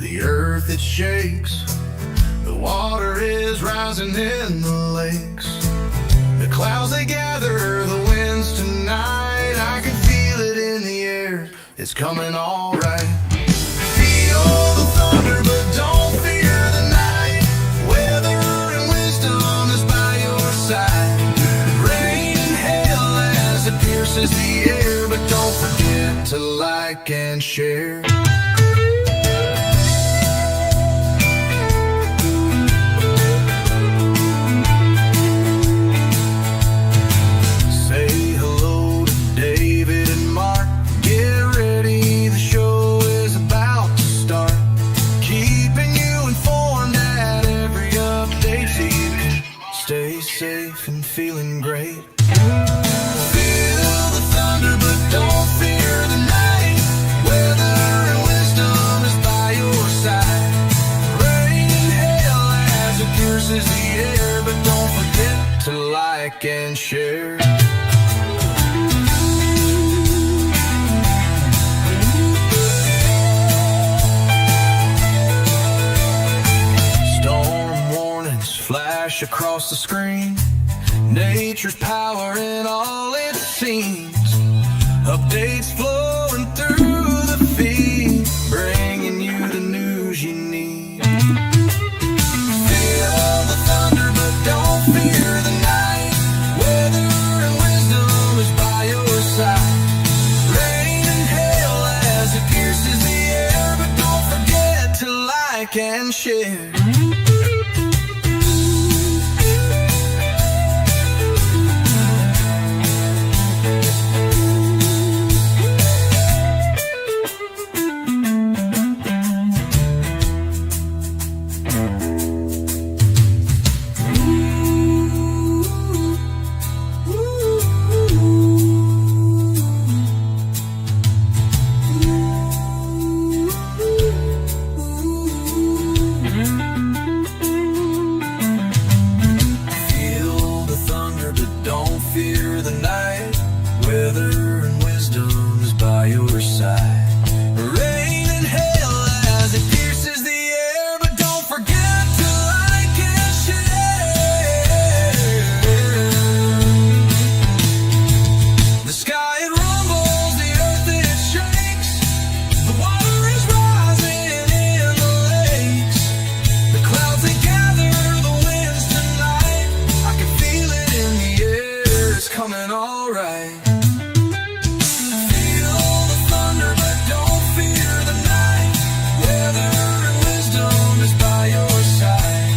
The earth it shakes, the water is rising in the lakes. The clouds they gather, the winds tonight. I can feel it in the air, it's coming alright. Feel the thunder but don't fear the night. Weather and wisdom is by your side. Rain and hail as it pierces the air, but don't forget to like and share. Stay safe and feeling great. Feel the thunder but don't fear the night. Weather and wisdom is by your side. Rain and hail as it pierces the air, but don't forget to like and share. Flash across the screen, nature's power in all it seems. Updates flowing through the feed, bringing you the news you need. Feel the thunder but don't fear the night. Weather and wisdom is by your side. Rain and hail as it pierces the air, but don't forget to like and share. Fear the night, weather and wisdom is by your side. Rain and hail as it pierces the air, but don't forget to like and share. The sky it rumbles, the earth it shakes. The water is rising in the lakes. The clouds they gather, the winds tonight. I can feel it in the air, it's coming alright. Feel the thunder but don't fear the night. Weather and wisdom is by your side.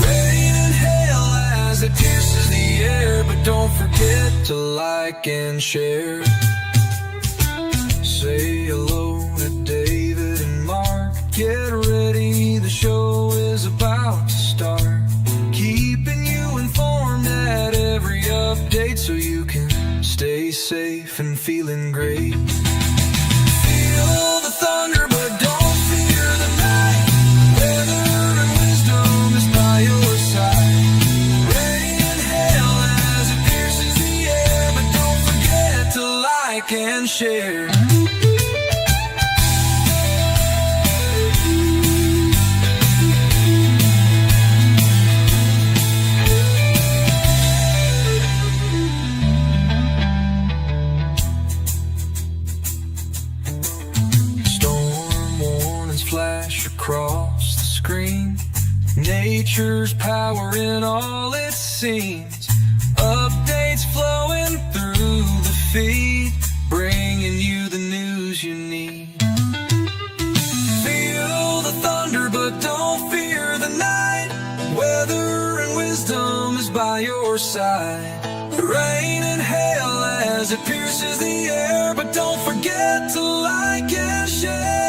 Rain and hail as it pierces the air, but don't forget to like and share. Say hello to David and Mark. Get ready, the show is about to start. Keeping you informed at every update so you can stay safe and feeling great. Feel the thunder but don't fear the night. Weather and wisdom is by your side. Rain and hail as it pierces the air, but don't forget to like and share. Flash across the screen, nature's power in all it seems. Updates flowing through the feed, bringing you the news you need. Feel the thunder but don't fear the night. Weather and wisdom is by your side. Rain and hail as it pierces the air, but don't forget to like and share.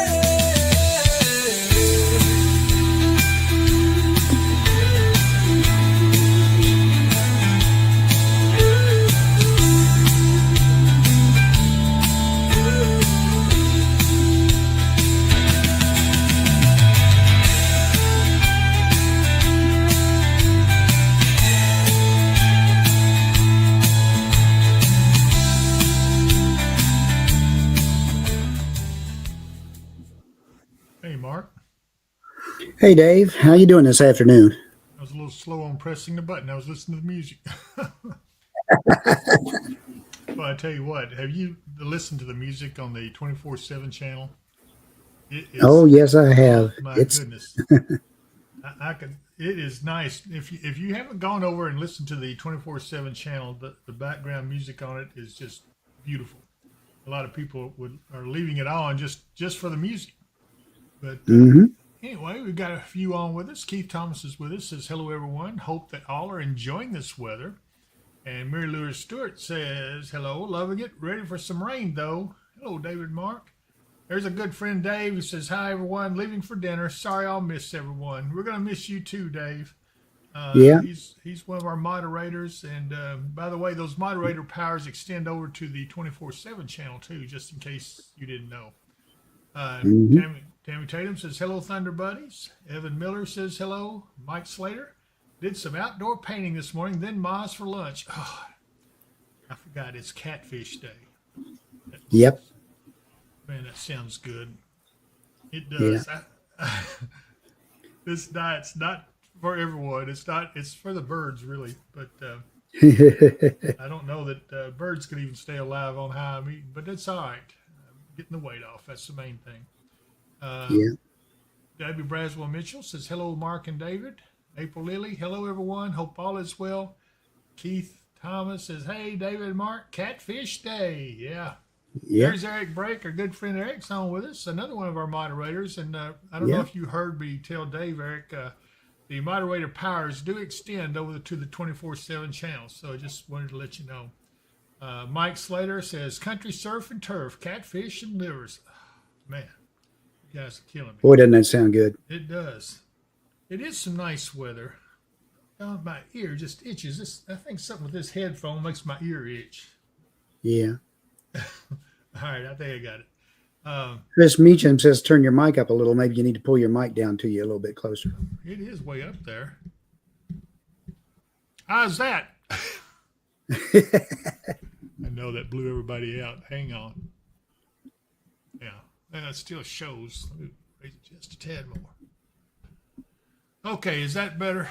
Hey Dave, how you doing this afternoon? I was a little slow on pressing the button. I was listening to the music. Well, I tell you what, have you listened to the music on the 24/7 channel? It Oh is, yes, I oh have. my It's goodness. I can, it is nice. If you haven't gone over and listened to the 24/7 channel, the background music on it is just beautiful. A lot of people are leaving it on just for the music. But hmm anyway, we've got a few on with us. Keith Thomas is with us. Says hello everyone. Hope that all are enjoying this weather. And Mary Lewis Stewart says, hello, loving it. Ready for some rain, though. Hello, David Mark. There's a good friend, Dave, who says, hi, everyone. Leaving for dinner. Sorry I'll miss everyone. We're going to miss you, too, Dave. yeah, He's one of our moderators. And by the way, those moderator powers extend over to the 24/7 channel, too, just in case you didn't know. hmm Tammy Tatum says, hello, Thunder Buddies. Evan Miller says, hello. Mike Slater. Did some outdoor painting this morning, then Moz for lunch. Oh, I forgot it's Catfish Day. That yep, Moz. Man, that sounds good. It yeah, does. This diet's not for everyone. It's not. It's for the birds, really. But I don't know that birds can even stay alive on how I'm eating. But that's all right. Getting the weight off. That's the main thing. Um, yeah. Debbie Braswell Mitchell says, hello, Mark and David. April Lilly, hello, everyone. Hope all is well. Keith Thomas says, hey, David and Mark, Catfish Day. Yeah. Yep, There's Eric Brake, our good friend Eric's on with us, another one of our moderators. And I don't know yep. if you heard me tell Dave, Eric, the moderator powers do extend over to the 24/7 channel. So I just wanted to let you know. Mike Slater says, country surf and turf, catfish and livers. Man, you guys are killing me. Boy, doesn't that sound good? It does. It is some nice weather. Oh, my ear just itches. I think something with this headphone makes my ear itch. Yeah. All right, I think I got it. Um, Chris Meacham says turn your mic up a little. Maybe you need to pull your mic down to you a little bit closer. it is way up there. How's that? I know that blew everybody out. Hang on. Yeah, it still shows. Let me raise it just a tad more. Okay, is that better?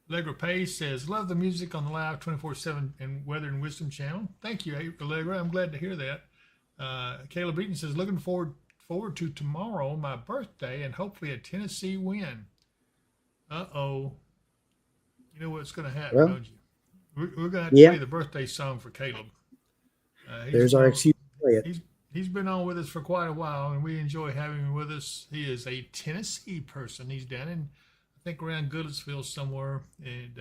Allegra Pace says, love the music on the live 24/7 and Weather and Wisdom channel. Thank you, Allegra. I'm glad to hear that. Caleb Eaton says, looking forward to tomorrow, my birthday, and hopefully a Tennessee win. Uh-oh. You know what's going to happen, Well, don't you? We're going to have to yeah. play the birthday song for Caleb. He's There's our one of, excuse to play it. he's been on with us for quite a while, and we enjoy having him with us. He is a Tennessee person. He's down in, I think, around Goodlettsville somewhere, and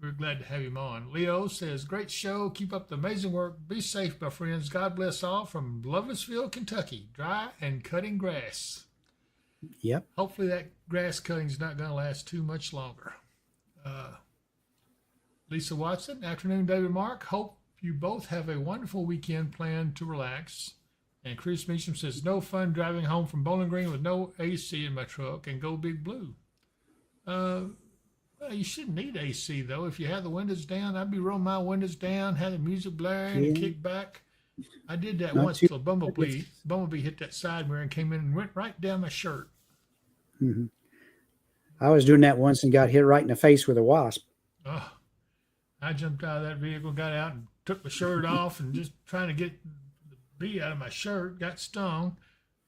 we're glad to have him on. Leo says, great show. Keep up the amazing work. Be safe, my friends. God bless all from Lovelessville, Kentucky. Dry and cutting grass. Yep. Hopefully that grass cutting is not going to last too much longer. Uh, Lisa Watson, afternoon, David Mark. Hope you both have a wonderful weekend planned to relax. And Chris Meacham says, no fun driving home from Bowling Green with no AC in my truck and go Big Blue. Well, you shouldn't need AC, though. If you have the windows down, I'd be rolling my windows down, have the music blaring and Yeah. kick back. I did that Not once too. till a bumblebee hit that side mirror and came in and went right down my shirt. hmm I was doing that once and got hit right in the face with a wasp. Oh, I jumped out of that vehicle, got out and took my shirt off and just trying to get the bee out of my shirt, got stung.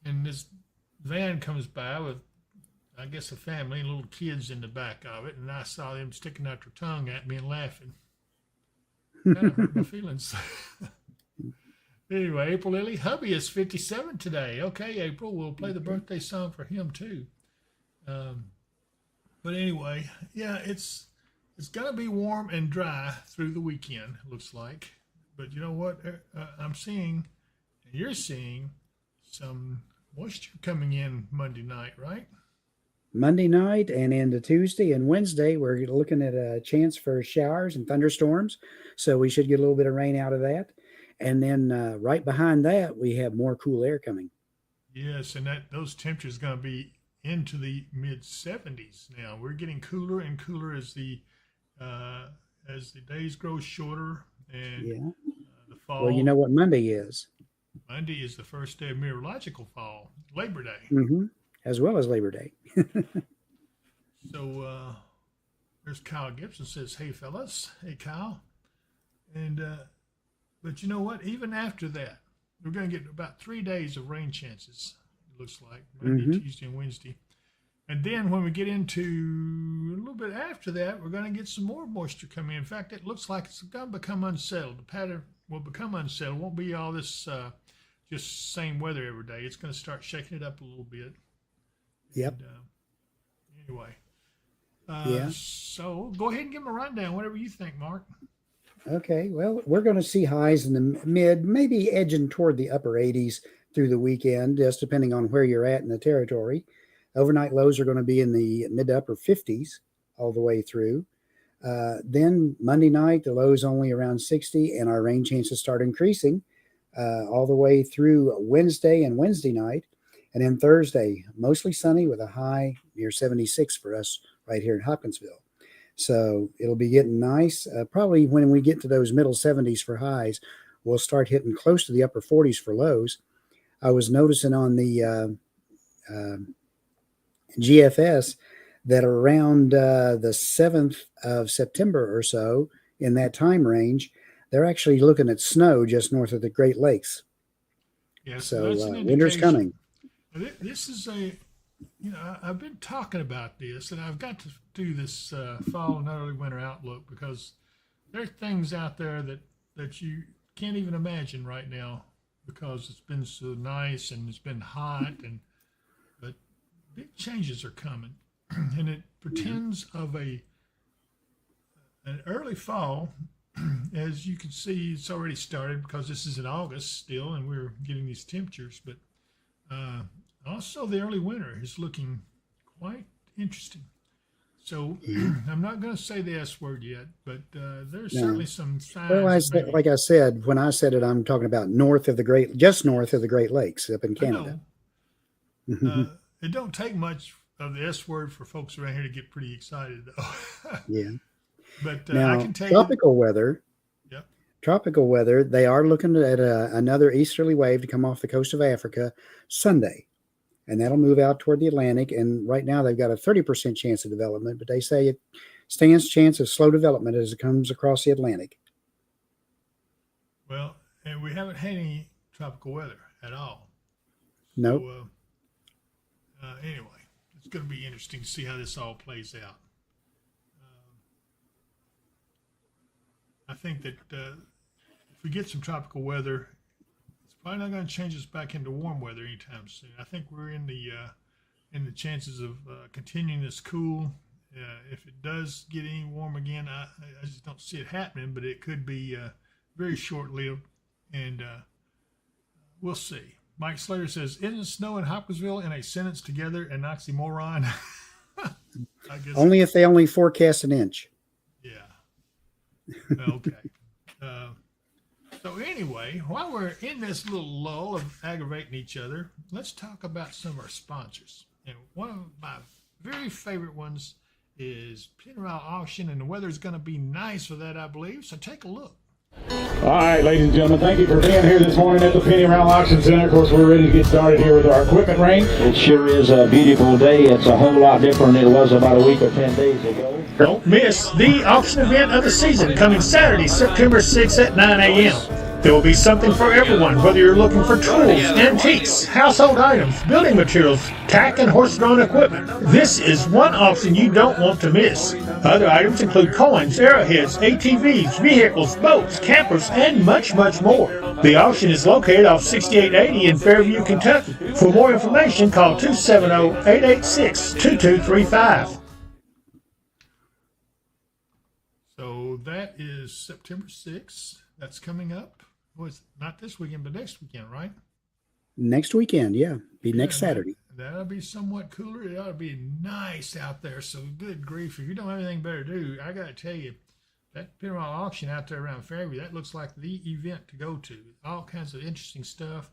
And this van comes by with, I guess, a family and little kids in the back of it. And I saw them sticking out their tongue at me and laughing. Kind of hurt my feelings. Anyway, April Lily, hubby is 57 today. Okay, April, we'll play the birthday song for him too. Um, but anyway, yeah, it's gonna be warm and dry through the weekend. Looks like, but you know what? I'm seeing, and you're seeing, some moisture coming in Monday night, right? Monday night and into Tuesday and Wednesday, we're looking at a chance for showers and thunderstorms. So we should get a little bit of rain out of that. And then right behind that, we have more cool air coming. Yes, and that those temperatures going to be into the mid 70s now. We're getting cooler and cooler uh, as the days grow shorter, and Yeah. the Well, you fall. know what Monday is. Monday is the first day of meteorological fall, Labor Day. hmm as well as Labor Day. So there's Kyle Gibson says, "Hey fellas, hey Kyle," and but you know what? Even after that, we're going to get about 3 days of rain chances. It looks like Monday, Tuesday, and Wednesday, and then when we get into a little bit after that, we're going to get some more moisture coming in. In fact, it looks like it's going to become unsettled. The pattern will become unsettled. It won't be all this just same weather every day. It's going to start shaking it up a little bit. Yep. And, anyway. Yeah. So go ahead and give them a rundown, whatever you think, Mark. Okay. Well, we're going to see highs in the mid, maybe edging toward the upper 80s through the weekend, just depending on where you're at in the territory. Overnight lows are going to be in the mid to upper 50s all the way through. Then Monday night, the lows only around 60, and our rain chances start increasing all the way through Wednesday and Wednesday night. And then Thursday, mostly sunny with a high near 76 for us right here in Hopkinsville. So it'll be getting nice. Probably when we get to those middle 70s for highs, we'll start hitting close to the upper 40s for lows. I was noticing on the GFS that around the 7th of September or so, in that time range, they're actually looking at snow just north of the Great Lakes. Yes, So winter's coming. This is I've been talking about this, and I've got to do this fall and early winter outlook because there are things out there that you can't even imagine right now because it's been so nice and it's been hot, but big changes are coming, and it pretends of an early fall. As you can see, it's already started because this is in August still, and we're getting these temperatures, but also the early winter is looking quite interesting. So I'm not going to say the S word yet, but there's certainly some signs. Well, like I said, when I said it, I'm talking about just north of the Great Lakes up in Canada. It don't take much of the S word for folks around here to get pretty excited, though. Yeah. But now, I can tell tropical weather. Yep. Tropical weather. They are looking at another easterly wave to come off the coast of Africa Sunday, and that'll move out toward the Atlantic. And right now they've got a 30% chance of development, but they say it stands chance of slow development as it comes across the Atlantic. Well, and we haven't had any tropical weather at all. Nope. So, anyway, it's going to be interesting to see how this all plays out. I think that if we get some tropical weather, it's probably not going to change us back into warm weather anytime soon. I think we're in the chances of continuing this cool. If it does get any warm again, I just don't see it happening, but it could be very short-lived, and we'll see. Mike Slater says, "Isn't snow in Hopkinsville in a sentence together an oxymoron?" I guess only if they only forecast an inch. Yeah. Okay. So anyway, while we're in this little lull of aggravating each other, let's talk about some of our sponsors. And one of my very favorite ones is Penryle Auction, and the weather's going to be nice for that, I believe. So take a look. All right, ladies and gentlemen, thank you for being here this morning at the Penryle Auction Center. Of course, we're ready to get started here with our equipment range. It sure is a beautiful day. It's a whole lot different than it was about a week or 10 days ago. Don't miss the auction event of the season coming Saturday, September 6th at 9 a.m. There will be something for everyone, whether you're looking for tools, antiques, household items, building materials, tack and horse-drawn equipment. This is one auction you don't want to miss. Other items include coins, arrowheads, ATVs, vehicles, boats, campers, and much, much more. The auction is located off 6880 in Fairview, Kentucky. For more information, call 270-886-2235. So that is September 6th. That's coming up. Well, it's not this weekend, but next weekend, right? Next weekend, yeah. Be next Saturday. That'll be somewhat cooler. It ought to be nice out there. So good grief. If you don't have anything better to do, I got to tell you, that Penryle auction out there around Fairview, that looks like the event to go to. All kinds of interesting stuff.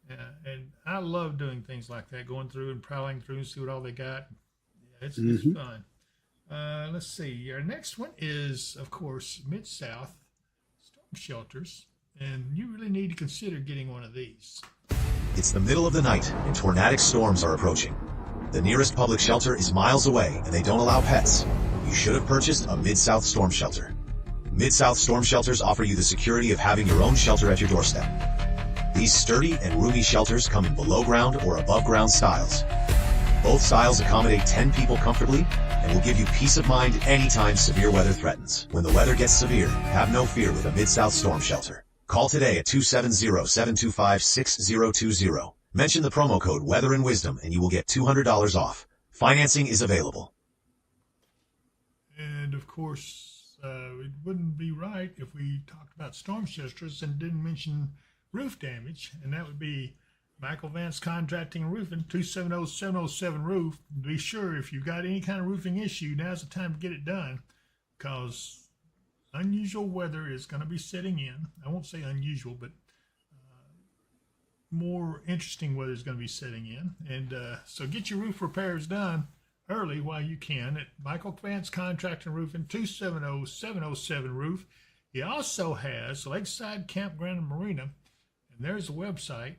And I love doing things like that, going through and prowling through and see what all they got. Yeah, it's fun. Let's see. Our next one is, of course, Mid-South Storm Shelters. And you really need to consider getting one of these. It's the middle of the night and tornadic storms are approaching. The nearest public shelter is miles away and they don't allow pets. You should have purchased a Mid-South storm shelter. Mid-South storm shelters offer you the security of having your own shelter at your doorstep. These sturdy and roomy shelters come in below ground or above ground styles. Both styles accommodate 10 people comfortably and will give you peace of mind anytime severe weather threatens. When the weather gets severe, have no fear with a Mid-South storm shelter. Call today at 270-725-6020. Mention the promo code Weather and Wisdom and you will get $200 off. Financing is available. And of course, it wouldn't be right if we talked about storm shelters and didn't mention roof damage, and that would be Michael Vance Contracting and Roofing, 270-707 roof. Be sure if you've got any kind of roofing issue, now's the time to get it done, because unusual weather is going to be setting in. I won't say unusual, but more interesting weather is going to be setting in. And so get your roof repairs done early while you can at Michael Vance Contracting and Roofing, 270-707 roof. He also has Lakeside Campground and Marina, and there's a website.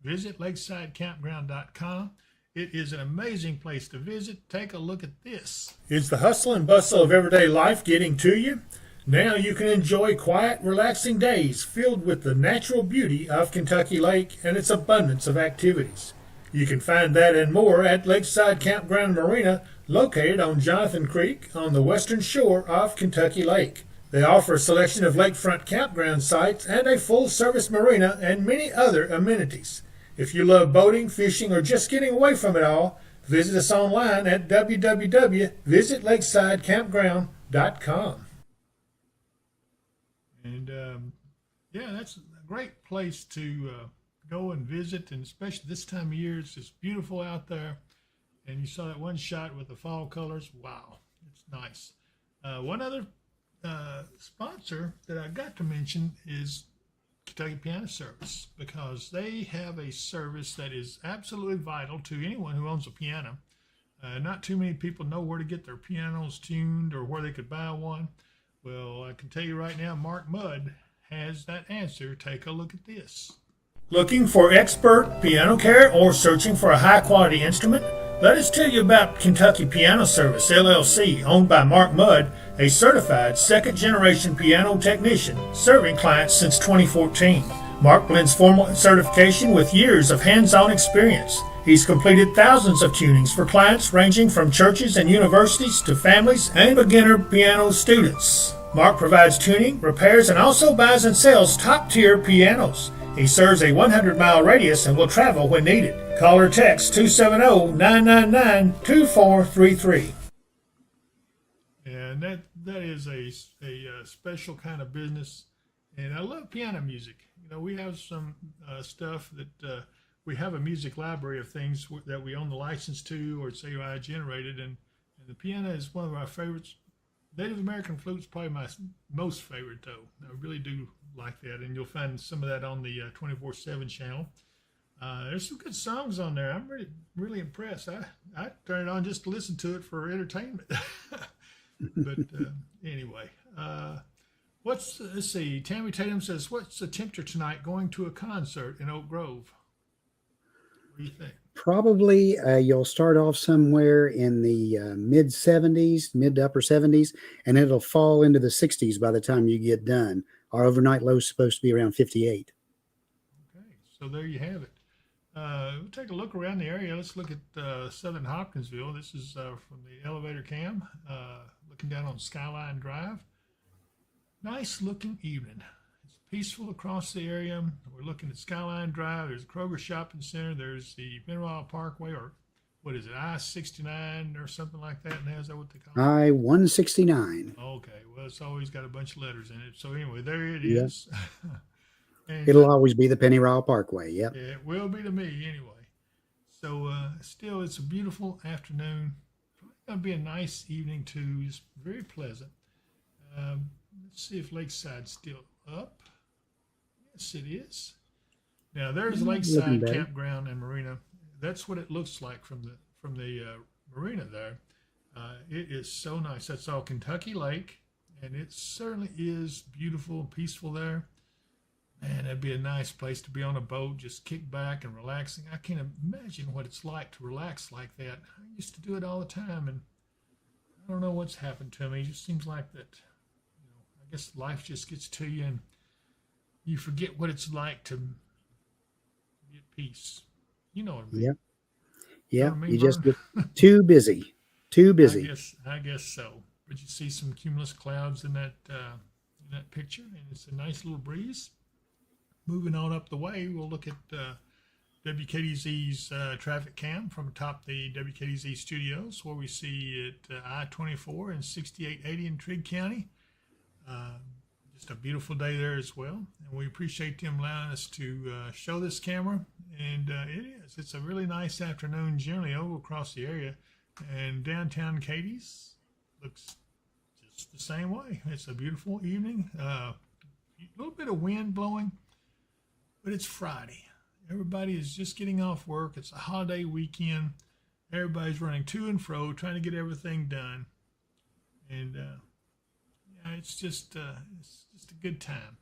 Visit lakesidecampground.com. It is an amazing place to visit. Take a look at this. Is the hustle and bustle of everyday life getting to you? Now you can enjoy quiet, relaxing days filled with the natural beauty of Kentucky Lake and its abundance of activities. You can find that and more at Lakeside Campground Marina, located on Jonathan Creek on the western shore of Kentucky Lake. They offer a selection of lakefront campground sites and a full-service marina and many other amenities. If you love boating, fishing, or just getting away from it all, visit us online at www.visitlakesidecampground.com. And yeah, that's a great place to go and visit, and especially this time of year, it's just beautiful out there. And you saw that one shot with the fall colors. Wow, it's nice. One other sponsor that I got to mention is Kentucky Piano Service, because they have a service that is absolutely vital to anyone who owns a piano. Not too many people know where to get their pianos tuned or where they could buy one. Well, I can tell you right now, Mark Mudd has that answer. Take a look at this. Looking for expert piano care or searching for a high-quality instrument? Let us tell you about Kentucky Piano Service, LLC, owned by Mark Mudd, a certified second-generation piano technician serving clients since 2014. Mark blends formal certification with years of hands-on experience. He's completed thousands of tunings for clients ranging from churches and universities to families and beginner piano students. Mark provides tuning, repairs, and also buys and sells top-tier pianos. He serves a 100-mile radius and will travel when needed. Call or text 270-999-2433. And that is a special kind of business. And I love piano music. You know, we have some stuff that we have a music library of things that we own the license to or it's AI generated. And the piano is one of our favorites. Native American flute's probably my most favorite, though. I really do like that, and you'll find some of that on the 24/7 channel. There's some good songs on there. I'm really impressed. I turn it on just to listen to it for entertainment. But anyway, let's see. Tammy Tatum says, "What's the temperature tonight going to a concert in Oak Grove?" What do you think? Probably you'll start off somewhere in the mid 70s, mid to upper 70s, and it'll fall into the 60s by the time you get done. Our overnight low is supposed to be around 58. Okay, so there you have it. We'll take a look around the area. Let's look at southern Hopkinsville. This is from the elevator cam, looking down on Skyline Drive. Nice looking evening. It's peaceful across the area. We're looking at Skyline Drive. There's Kroger Shopping Center. There's the Mineral Parkway, or what is it, I-69 or something like that now? Is that what they call it? I-169. Okay, well, it's always got a bunch of letters in it. So anyway, there it is. And, it'll always be the Pennyrile Parkway, yep. Yeah, it will be to me anyway. So still, it's a beautiful afternoon. Probably going to be a nice evening too. Just very pleasant. Let's see if Lakeside's still up. Yes, it is. Now there's Lakeside Campground and Marina. That's what it looks like from the marina there. It is so nice. That's all Kentucky Lake, and it certainly is beautiful and peaceful there. Man, that'd be a nice place to be on a boat, just kick back and relaxing. I can't imagine what it's like to relax like that. I used to do it all the time, and I don't know what's happened to me. It just seems like that, I guess life just gets to you and you forget what it's like to be at peace. You know what I mean? Yep. Yeah, what I mean, you just Vern? get too busy. Too busy. I guess so. But you see some cumulus clouds in that picture, and it's a nice little breeze. Moving on up the way, we'll look at WKDZ's traffic cam from atop the WKDZ studios, where we see it I-24 and 6880 in Trigg County. Just a beautiful day there as well, and we appreciate them allowing us to show this camera. And it's a really nice afternoon generally over across the area, and downtown Katie's looks just the same way. It's a beautiful evening, a little bit of wind blowing, but it's Friday. Everybody is just getting off work. It's a holiday weekend. Everybody's running to and fro trying to get everything done, and it's just a good time.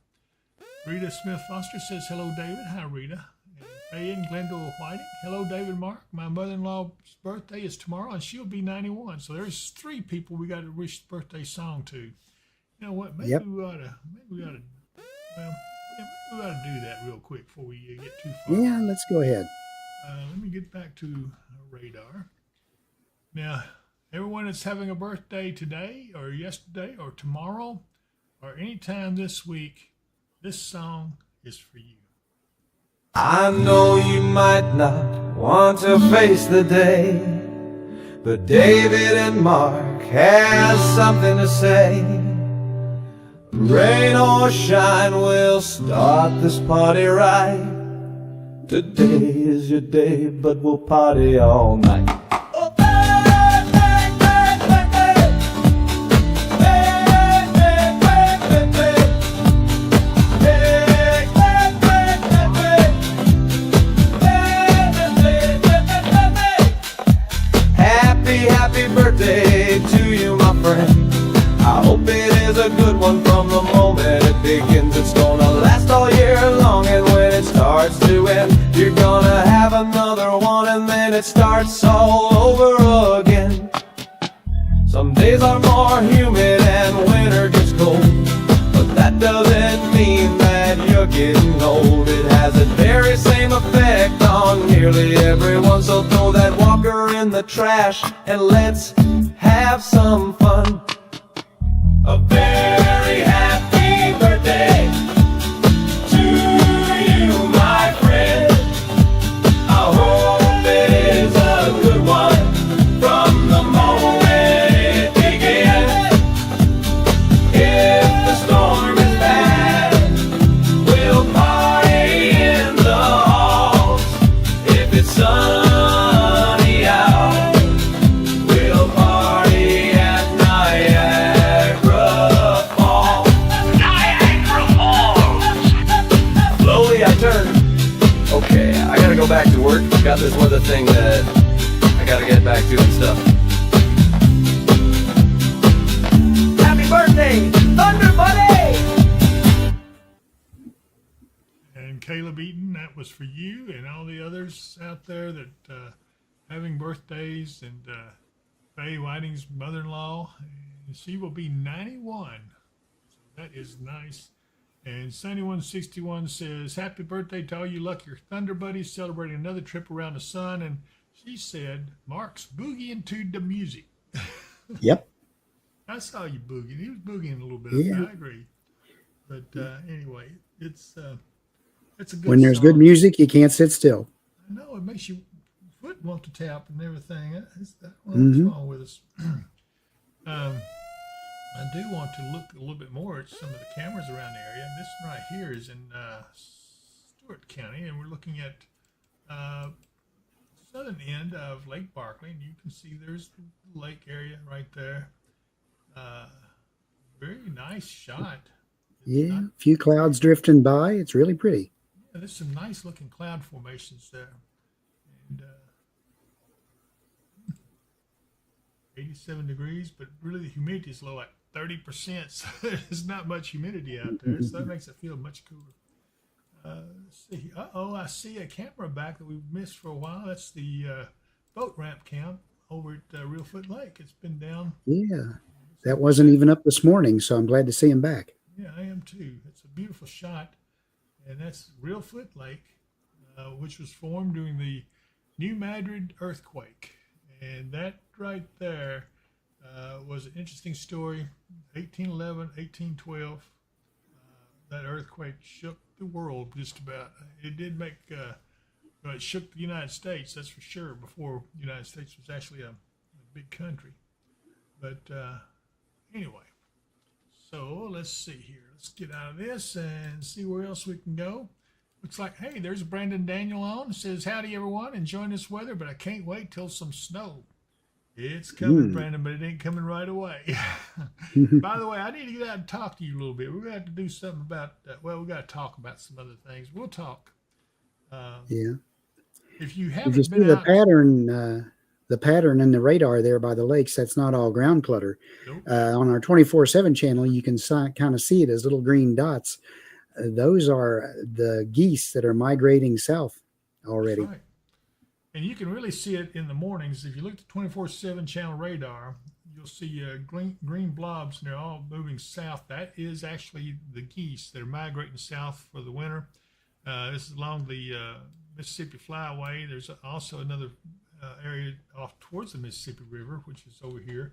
Rita Smith Foster says hello, David. Hi, Rita. And Faye and Glendale Whiting. Hello, David Mark. My mother-in-law's birthday is tomorrow, and she'll be 91. So there's 3 people we got to wish birthday song to. You know what? Maybe we ought to. We ought to do that real quick before we get too far. Yeah, let's go ahead. Let me get back to radar. Now, everyone that's having a birthday today or yesterday or tomorrow or anytime this week, this song is for you. I know you might not want to face the day, but David and Mark has something to say. Rain or shine, we'll start this party right. Today is your day, but we'll party all night. Happy birthday to you, my friend. I hope it is a good one from the moment it begins. It's gonna last all year long, and when it starts to end, you're gonna have another one, and then it starts all over again. Some days are more humid and winter gets cold, but that doesn't mean that you're getting old. It has the very same effect on nearly everyone, so throw that walker in the trash and let's have some fun. A very happy birthday to you, my friend. I hope it is a good one from the moment it begins. If the storm is bad, we'll party in the halls. If it's sunny out, we'll party at Niagara Falls. Niagara Falls! Slowly I turn. Okay, I gotta go back to work. Got this weather thing that I gotta get back to and stuff. Happy birthday, Thunder Buddy! And Caleb Eaton, that was for you and all the others out there that having birthdays, and Faye Whiting's mother-in-law, and she will be 91. So that is nice. And Sunny161 says, happy birthday to all you lucky Thunder Buddies celebrating another trip around the sun. And she said, Mark's boogieing to the music. Yep. I saw you boogieing. He was boogieing a little bit. Yeah. I agree. But anyway, it's a good When there's song. good music, you can't sit still. I know, it makes your foot want to tap and everything. What's wrong with us? I do want to look a little bit more at some of the cameras around the area. This one right here is in Stewart County, and we're looking at southern end of Lake Barkley, and you can see there's the lake area right there. Very nice shot. Yeah, a few clouds drifting by. It's really pretty. Yeah, there's some nice looking cloud formations there. And 87 degrees, but really the humidity is low at 30%, so there's not much humidity out there, so that makes it feel much cooler. Let's see. Uh-oh, I see a camera back that we've missed for a while. That's the boat ramp camp over at Reelfoot Lake. It's been down. Yeah, that wasn't even up this morning, so I'm glad to see him back. Yeah, I am too. It's a beautiful shot. And that's Reelfoot Lake, which was formed during the New Madrid earthquake. And that right there was an interesting story. 1811, 1812. That earthquake shook the world just about. It did make, well, it shook the United States, that's for sure, before the United States was actually a big country. But anyway, so let's see here. Let's get out of this and see where else we can go. Looks like, hey, there's Brandon Daniel on. It says, howdy, everyone. Enjoying this weather, but I can't wait till some snow. It's coming, Brandon, but it ain't coming right away. By the way, I need to get out and talk to you a little bit. We're going to have to do something about, well, we got to talk about some other things. We'll talk. Yeah. If you If haven't you see been the out, pattern in the radar there by the lakes, that's not all ground clutter. Nope. On our 24/7 channel, you can kind of see it as little green dots. Those are the geese that are migrating south already. That's right. And you can really see it in the mornings. If you look at the 24/7 channel radar, you'll see green blobs, and they're all moving south. That is actually the geese that are migrating south for the winter. This is along the Mississippi Flyway. There's also another area off towards the Mississippi River, which is over here.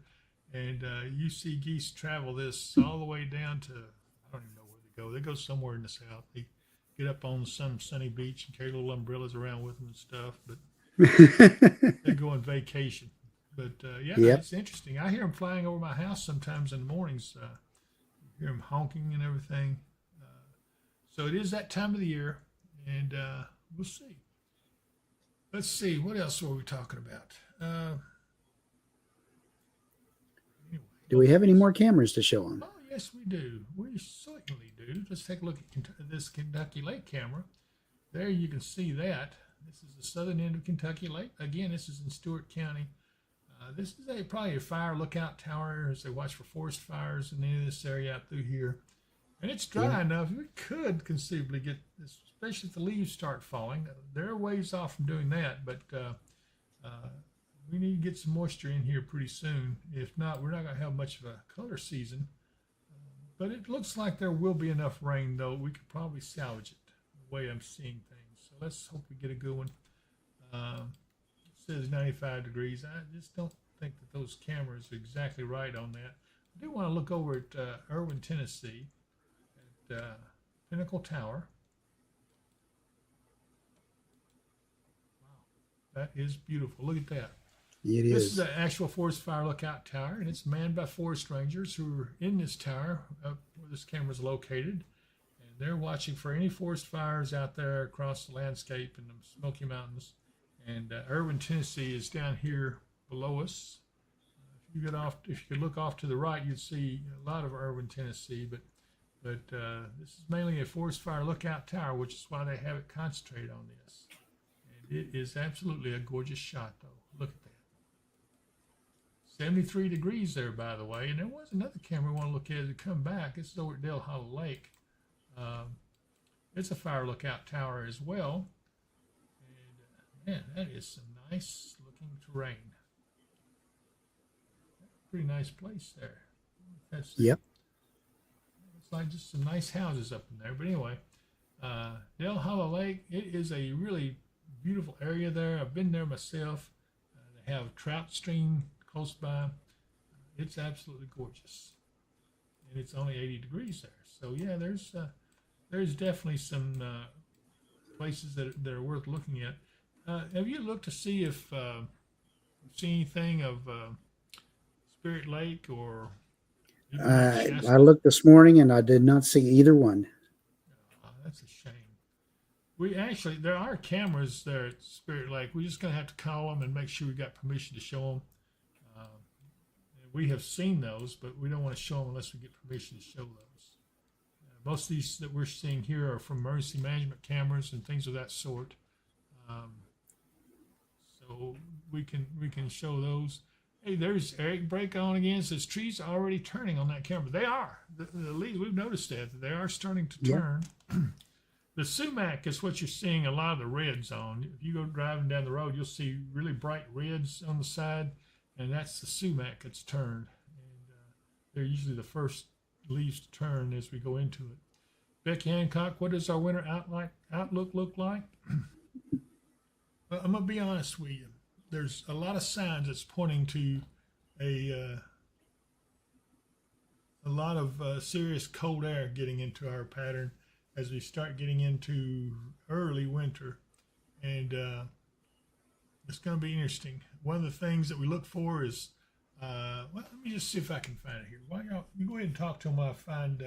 And you see geese travel this all the way down to, I don't even know where they go. They go somewhere in the south. They get up on some sunny beach and carry little umbrellas around with them and stuff. But they go on vacation. But yeah, It's interesting. I hear them flying over my house sometimes in the mornings. Hear them honking and everything. So it is that time of the year, and we'll see. Let's see, what else were we talking about? Anyway. Do we have any more cameras to show them? Oh, yes, we do. We certainly do. Let's take a look at this Kentucky Lake camera. There you can see that. This is the southern end of Kentucky Lake. Again, this is in Stewart County. This is probably a fire lookout tower as they watch for forest fires in this area out through here. And it's dry enough. We could conceivably get this, especially if the leaves start falling. They're ways off from doing that, but we need to get some moisture in here pretty soon. If not, we're not going to have much of a color season. But it looks like there will be enough rain, though. We could probably salvage it the way I'm seeing things. So let's hope we get a good one. It says 95 degrees. I just don't think that those cameras are exactly right on that. I do want to look over at Irwin, Tennessee, at Pinnacle Tower. Wow, that is beautiful. Look at that. This is an actual forest fire lookout tower, and it's manned by forest rangers who are in this tower up where this camera is located. And they're watching for any forest fires out there across the landscape in the Smoky Mountains. And Irwin, Tennessee is down here below us. If you could look off to the right, you'd see a lot of Irwin, Tennessee. But this is mainly a forest fire lookout tower, which is why they have it concentrated on this. And it is absolutely a gorgeous shot, though. Look at that. 73 degrees there, by the way. And there was another camera we want to look at as we come back. This is over at Dale Hollow Lake. It's a fire lookout tower as well. And man, that is some nice looking terrain. Pretty nice place there. Yep. It's like just some nice houses up in there. But anyway, Dale Hollow Lake, it is a really beautiful area there. I've been there myself. They have a trout stream close by. It's absolutely gorgeous. And it's only 80 degrees there. So yeah, there's definitely some places that are worth looking at. Have you looked to see if you've seen anything of Spirit Lake or? I looked this morning and I did not see either one. Oh, that's a shame. There are cameras there at Spirit Lake. We're just going to have to call them and make sure we got permission to show them. We have seen those, but we don't want to show them unless we get permission to show those. Most of these that we're seeing here are from emergency management cameras and things of that sort. So we can show those. Hey, there's Eric Break on again. It says trees are already turning on that camera. They are. The leaves, we've noticed that they are starting to turn. The sumac is what you're seeing a lot of the reds on. If you go driving down the road, you'll see really bright reds on the side, and that's the sumac that's turned. And they're usually the first leaves to turn as we go into it. Becky Hancock, what does our winter outlook look like? Well, I'm going to be honest with you. There's a lot of signs that's pointing to a lot of serious cold air getting into our pattern as we start getting into early winter, and it's going to be interesting. One of the things that we look for is, well, let me just see if I can find it here. Why y'all, you go ahead and talk to them while I find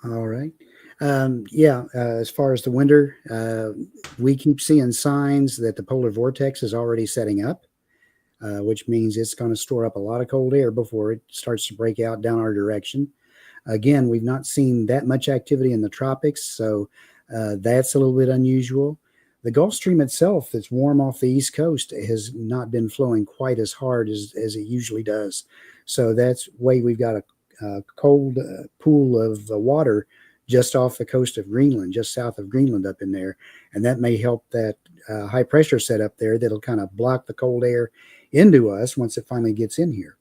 All right. As far as the winter, we keep seeing signs that the polar vortex is already setting up, which means it's going to store up a lot of cold air before it starts to break out down our direction. Again, we've not seen that much activity in the tropics, so that's a little bit unusual. The Gulf Stream itself, that's warm off the East Coast, has not been flowing quite as hard as it usually does. So that's why we've got a cold pool of water just off the coast of Greenland, just south of Greenland up in there. And that may help that high pressure set up there that'll kind of block the cold air into us once it finally gets in here.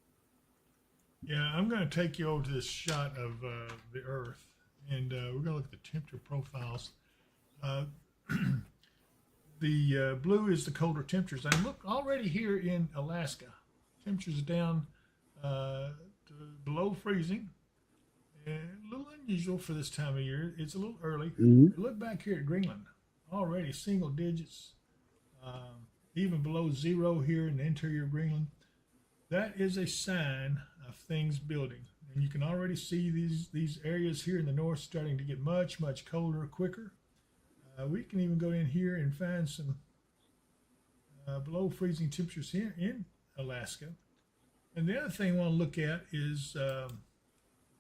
Yeah, I'm going to take you over to this shot of the Earth, and we're going to look at the temperature profiles. The blue is the colder temperatures. And look, already here in Alaska, temperatures are down to below freezing. And a little unusual for this time of year. It's a little early. Mm-hmm. Look back here at Greenland, already single digits, even below zero here in the interior of Greenland. That is a sign of things building. And you can already see these areas here in the north starting to get much, much colder quicker. We can even go in here and find some below freezing temperatures here in Alaska. And the other thing I want to look at is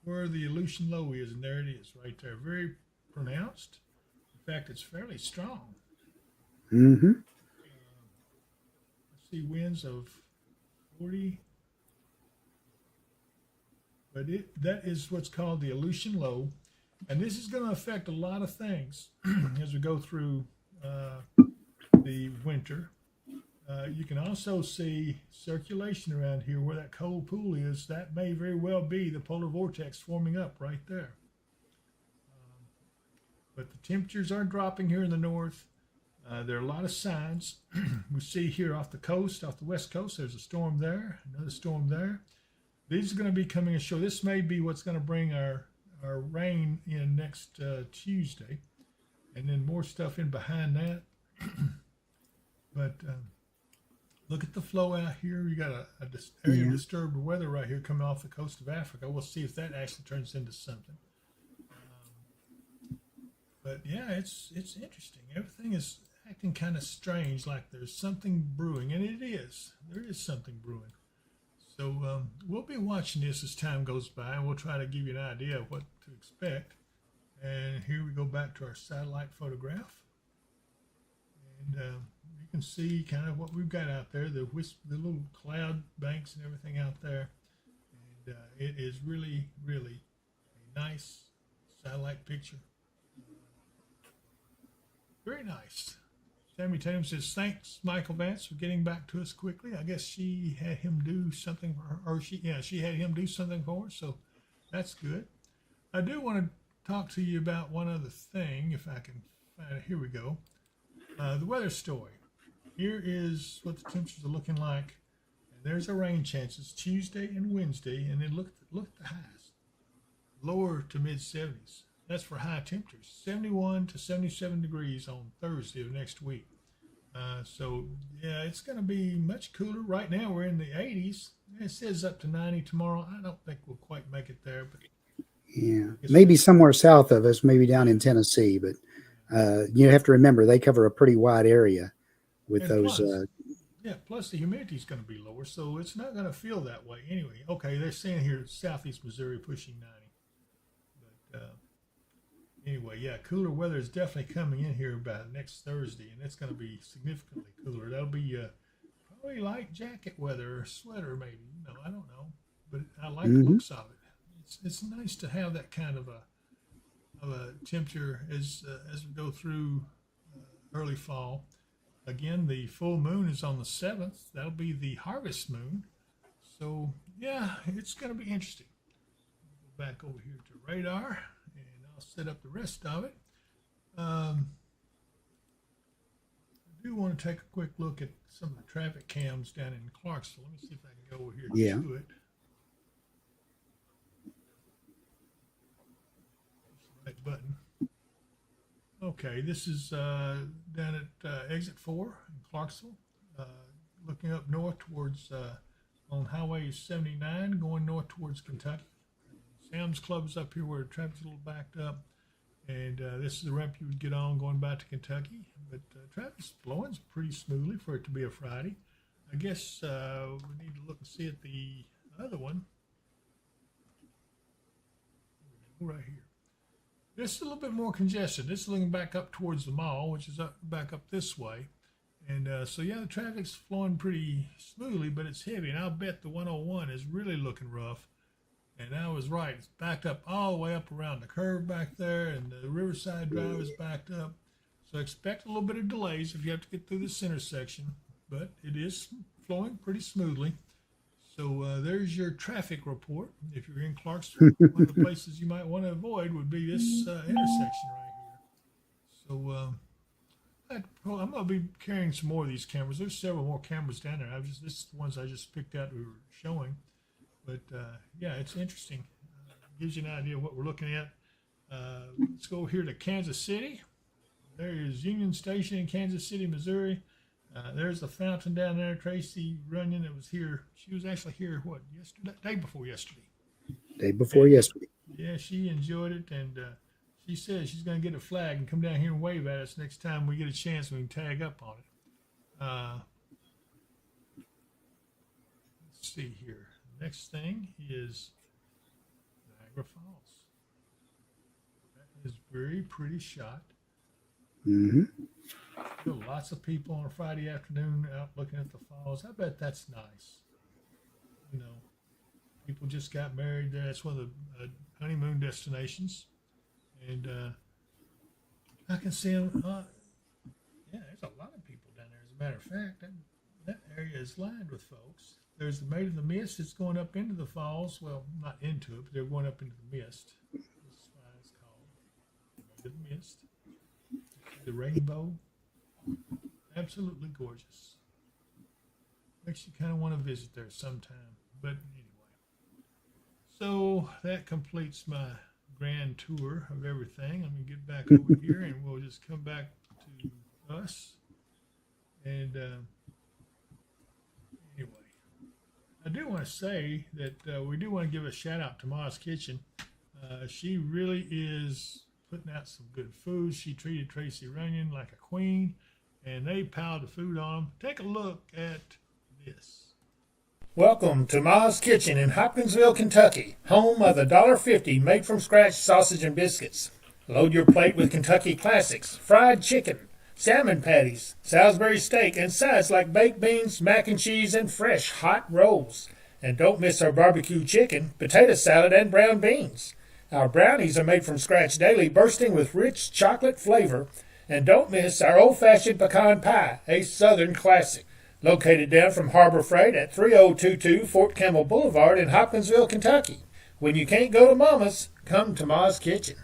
where the Aleutian low is, and there it is right there. Very pronounced. In fact, it's fairly strong. Mm-hmm. I see winds of 40, but that is what's called the Aleutian low, and this is going to affect a lot of things as we go through the winter. You can also see circulation around here where that cold pool is. That may very well be the polar vortex forming up right there. But the temperatures are dropping here in the north. There are a lot of signs. We see here off the coast, off the west coast, there's a storm there, another storm there. These are going to be coming ashore. This may be what's going to bring our rain in next Tuesday, and then more stuff in behind that. But look at the flow out here. You got a area of disturbed weather right here coming off the coast of Africa. We'll see if that actually turns into something. But yeah, it's interesting. Everything is acting kind of strange, like there's something brewing, and it is. There is something brewing. So we'll be watching this as time goes by, and we'll try to give you an idea of what to expect. And here we go back to our satellite photograph. And you can see kind of what we've got out there, the little cloud banks and everything out there. And it is really, really a nice satellite picture. Very nice. Sammy Tatum says, thanks, Michael Vance, for getting back to us quickly. I guess she had him do something for her, or she had him do something for her, so that's good. I do want to talk to you about one other thing, if I can find it. Here we go. The weather story. Here is what the temperatures are looking like. And there's our rain chances Tuesday and Wednesday, and then look at the highs. Lower to mid-70s. That's for high temperatures, 71 to 77 degrees on Thursday of next week. So, yeah, it's going to be much cooler. Right now, we're in the 80s. It says up to 90 tomorrow. I don't think we'll quite make it there. But yeah, maybe somewhere south of us, maybe down in Tennessee. But you have to remember, they cover a pretty wide area with and those. Plus the humidity is going to be lower, so it's not going to feel that way anyway. Okay, they're saying here southeast Missouri pushing 90. But anyway, yeah, cooler weather is definitely coming in here about next Thursday, and it's going to be significantly cooler. That'll be probably light jacket weather or sweater maybe. I don't know. But I like the looks of it. it's nice to have that kind of a temperature as we go through early fall. Again, the full moon is on the 7th. That'll be the harvest moon. So yeah, it's going to be interesting. Go back over here to radar, and I'll set up the rest of it. I do want to take a quick look at some of the traffic cams down in Clarksville. Let me see if I can go over here to it. Right button. Okay, this is down at exit 4 in Clarksville, looking up north towards on Highway 79, going north towards Kentucky. Sam's Club's up here where the traffic's a little backed up, and this is the ramp you would get on going back to Kentucky. But traffic's flowing pretty smoothly for it to be a Friday. I guess we need to look and see at the other one. Right here. This is a little bit more congested. This is looking back up towards the mall, which is back up this way. And so, yeah, the traffic's flowing pretty smoothly, but it's heavy. And I'll bet the 101 is really looking rough. And I was right. It's backed up all the way up around the curve back there, and the Riverside Drive is backed up. So expect a little bit of delays if you have to get through this intersection. But it is flowing pretty smoothly. So there's your traffic report. If you're in Clarksville, one of the places you might want to avoid would be this intersection right here. So I'm going to be carrying some more of these cameras. There's several more cameras down there. This is the ones I just picked out we were showing. But yeah, it's interesting. Gives you an idea of what we're looking at. Let's go here to Kansas City. There is Union Station in Kansas City, Missouri. There's the fountain down there. Tracy Runyon, that was here. She was actually here, yesterday? Day before yesterday. Day before yesterday. Yeah, she enjoyed it, and she says she's going to get a flag and come down here and wave at us next time we get a chance and we can tag up on it. Let's see here. The next thing is Niagara Falls. That is very pretty shot. Mm-hmm. Lots of people on a Friday afternoon out looking at the falls. I bet that's nice. You know, people just got married there. That's one of the honeymoon destinations. And I can see them. Yeah, there's a lot of people down there. As a matter of fact, that area is lined with folks. There's the Maid of the Mist that's going up into the falls. Well, not into it, but they're going up into the mist. That's why it's called Maid of the Mist. The rainbow. Absolutely gorgeous. Makes you kind of want to visit there sometime. But anyway. So that completes my grand tour of everything. Let me get back over here and we'll just come back to us. And anyway, I do want to say that we do want to give a shout out to Ma's Kitchen. She really is putting out some good food. She treated Tracy Runyon like a queen, and they piled the food on them. Take a look at this. Welcome to Ma's Kitchen in Hopkinsville, Kentucky, home of the $1.50 made-from-scratch sausage and biscuits. Load your plate with Kentucky classics, fried chicken, salmon patties, Salisbury steak, and sides like baked beans, mac and cheese, and fresh hot rolls. And don't miss our barbecue chicken, potato salad, and brown beans. Our brownies are made from scratch daily, bursting with rich chocolate flavor. And don't miss our old-fashioned pecan pie, a Southern classic. Located down from Harbor Freight at 3022 Fort Campbell Boulevard in Hopkinsville, Kentucky. When you can't go to Mama's, come to Ma's Kitchen.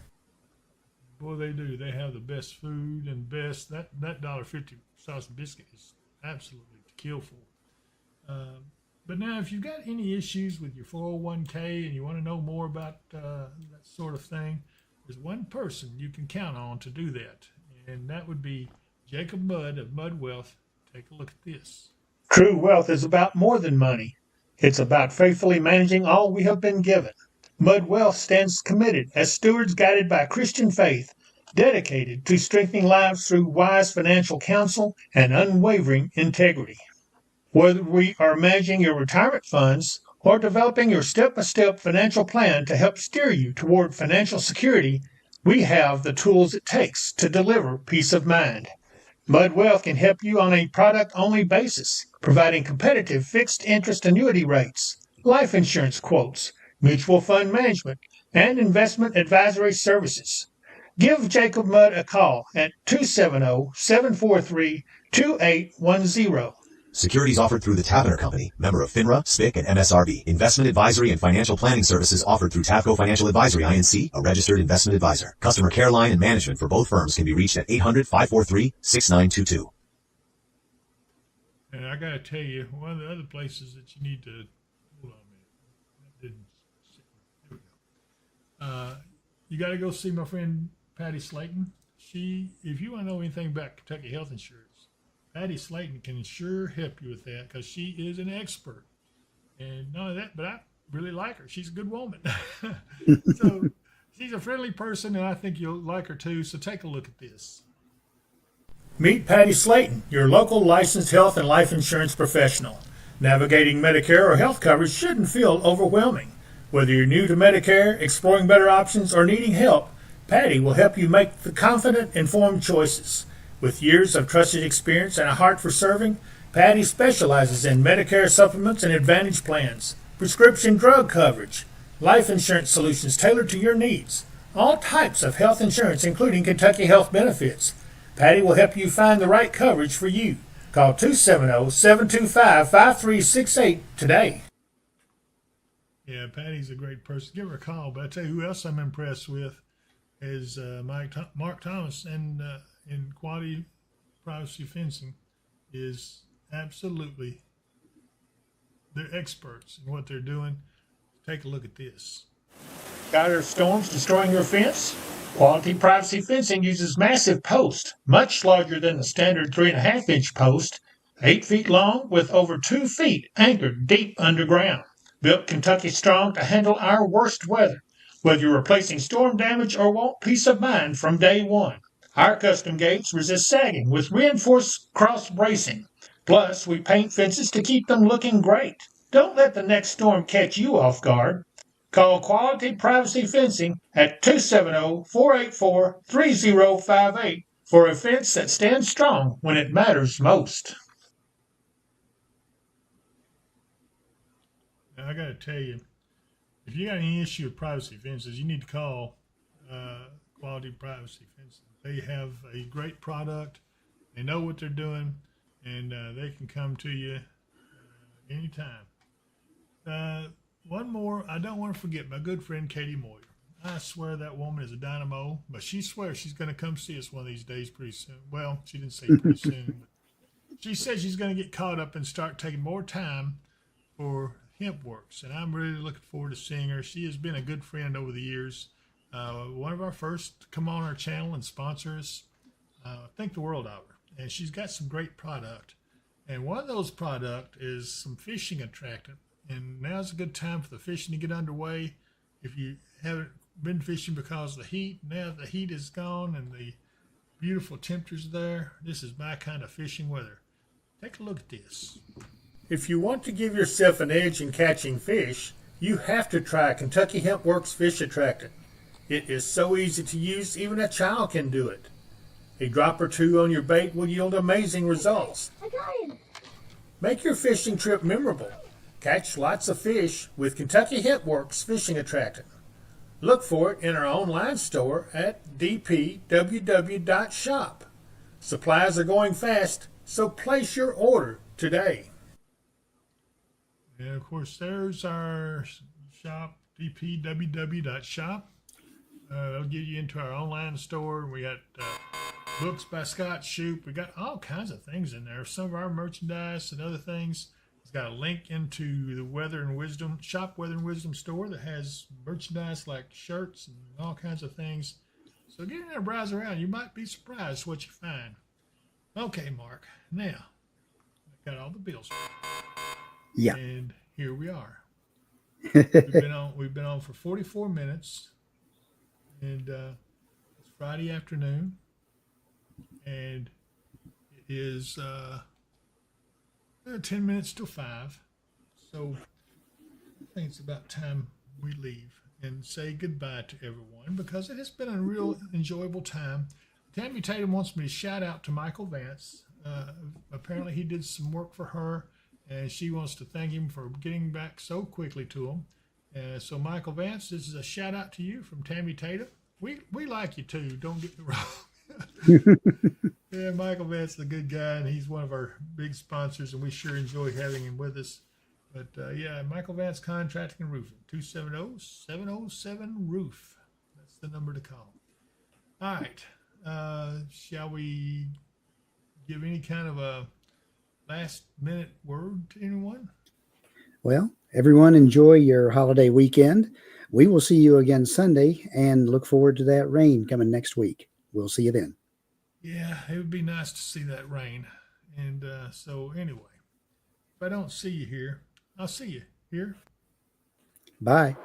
Boy, they do. They have the best food and best. That $1.50 sausage biscuit is absolutely to kill for. But now, if you've got any issues with your 401k and you want to know more about that sort of thing, there's one person you can count on to do that, and that would be Jacob Mudd of Mudd Wealth. Take a look at this. True wealth is about more than money. It's about faithfully managing all we have been given. Mudd Wealth stands committed as stewards guided by Christian faith, dedicated to strengthening lives through wise financial counsel and unwavering integrity. Whether we are managing your retirement funds or developing your step-by-step financial plan to help steer you toward financial security, we have the tools it takes to deliver peace of mind. Mudd Wealth can help you on a product-only basis, providing competitive fixed interest annuity rates, life insurance quotes, mutual fund management, and investment advisory services. Give Jacob Mudd a call at 270-743-2810. Securities offered through the Tavener Company, member of FINRA, SPIC, and MSRB. Investment advisory and financial planning services offered through Tavco Financial Advisory, Inc., a registered investment advisor. Customer care line and management for both firms can be reached at 800-543-6922. And I got to tell you, one of the other places that you need to, hold on a minute, that didn't sit right. There we go. You got to go see my friend Patty Slayton. If you want to know anything about Kentucky health insurance, Patty Slayton can sure help you with that because she is an expert. And not only that, but I really like her. She's a good woman. So she's a friendly person, and I think you'll like her too. So take a look at this. Meet Patty Slayton, your local licensed health and life insurance professional. Navigating Medicare or health coverage shouldn't feel overwhelming. Whether you're new to Medicare, exploring better options, or needing help, Patty will help you make the confident, informed choices. With years of trusted experience and a heart for serving, Patty specializes in Medicare supplements and Advantage plans, prescription drug coverage, life insurance solutions tailored to your needs, all types of health insurance, including Kentucky Health Benefits. Patty will help you find the right coverage for you. Call 270-725-5368 today. Yeah, Patty's a great person. Give her a call. But I tell you who else I'm impressed with is Mark Thomas and in Quality Privacy Fencing is absolutely, they're experts in what they're doing. Take a look at this. Tired of storms destroying your fence? Quality Privacy Fencing uses massive posts, much larger than the standard 3.5-inch post, 8 feet long with over 2 feet anchored deep underground. Built Kentucky strong to handle our worst weather, whether you're replacing storm damage or want peace of mind from day one. Our custom gates resist sagging with reinforced cross bracing. Plus, we paint fences to keep them looking great. Don't let the next storm catch you off guard. Call Quality Privacy Fencing at 270-484-3058 for a fence that stands strong when it matters most. Now, I got to tell you, if you got any issue with privacy fences, you need to call Quality Privacy Fencing. They have a great product. They know what they're doing, and they can come to you anytime. One more, I don't want to forget my good friend Katie Moyer. I swear that woman is a dynamo, but she swears she's going to come see us one of these days pretty soon. Well, she didn't say pretty soon, but she said she's going to get caught up and start taking more time for HempWorks, and I'm really looking forward to seeing her. She has been a good friend over the years. One of our first to come on our channel and sponsor us. Think the world of her. And she's got some great product. And one of those product is some fishing attractant. And now's a good time for the fishing to get underway. If you haven't been fishing because of the heat, now the heat is gone and the beautiful temperatures there, this is my kind of fishing weather. Take a look at this. If you want to give yourself an edge in catching fish, you have to try Kentucky HempWorks Fish Attractant. It is so easy to use, even a child can do it. A drop or two on your bait will yield amazing results. Make your fishing trip memorable. Catch lots of fish with Kentucky HempWorks Fishing Attractant. Look for it in our online store at dpww.shop. Supplies are going fast, so place your order today. And of course, there's our shop, dpww.shop. That'll get you into our online store. We got books by Scott Shoup. We got all kinds of things in there. Some of our merchandise and other things. It's got a link into the Weather and Wisdom shop, Weather and Wisdom store that has merchandise like shirts and all kinds of things. So get in there and browse around. You might be surprised what you find. Okay, Mark. Now, I've got all the bills. Yeah. And here we are. We've been on for 44 minutes. And it's Friday afternoon, and it is 10 minutes till 5. So I think it's about time we leave and say goodbye to everyone because it has been a real enjoyable time. Tammy Tatum wants me to shout out to Michael Vance. Apparently he did some work for her, and she wants to thank him for getting back so quickly to him. So Michael Vance, this is a shout out to you from Tammy Tatum. We like you too. Don't get me wrong. Yeah, Michael Vance is a good guy, and he's one of our big sponsors, and we sure enjoy having him with us. But yeah, Michael Vance Contracting and Roofing, 270-707-ROOF. That's the number to call. All right. Shall we give any kind of a last minute word to anyone? Well, everyone enjoy your holiday weekend. We will see you again Sunday and look forward to that rain coming next week. We'll see you then. Yeah, it would be nice to see that rain. And so anyway, if I don't see you here, I'll see you here. Bye.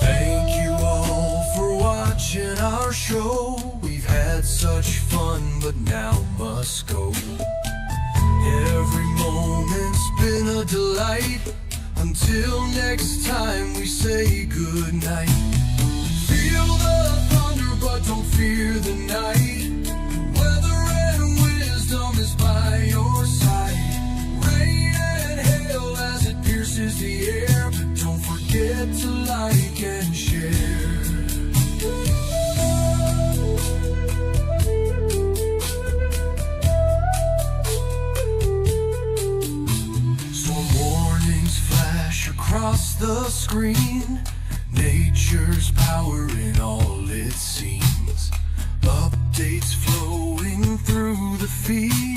Thank you all for watching our show. We've had such fun, but now must go. Every moment's been a delight. Until next time, we say good night. Feel the thunder, but don't fear the night. Weather and wisdom is by your side. Rain and hail as it pierces the air. But don't forget to like and share. Storm warnings flash across the screen. Nature's power in all it seems. Updates flowing through the feed.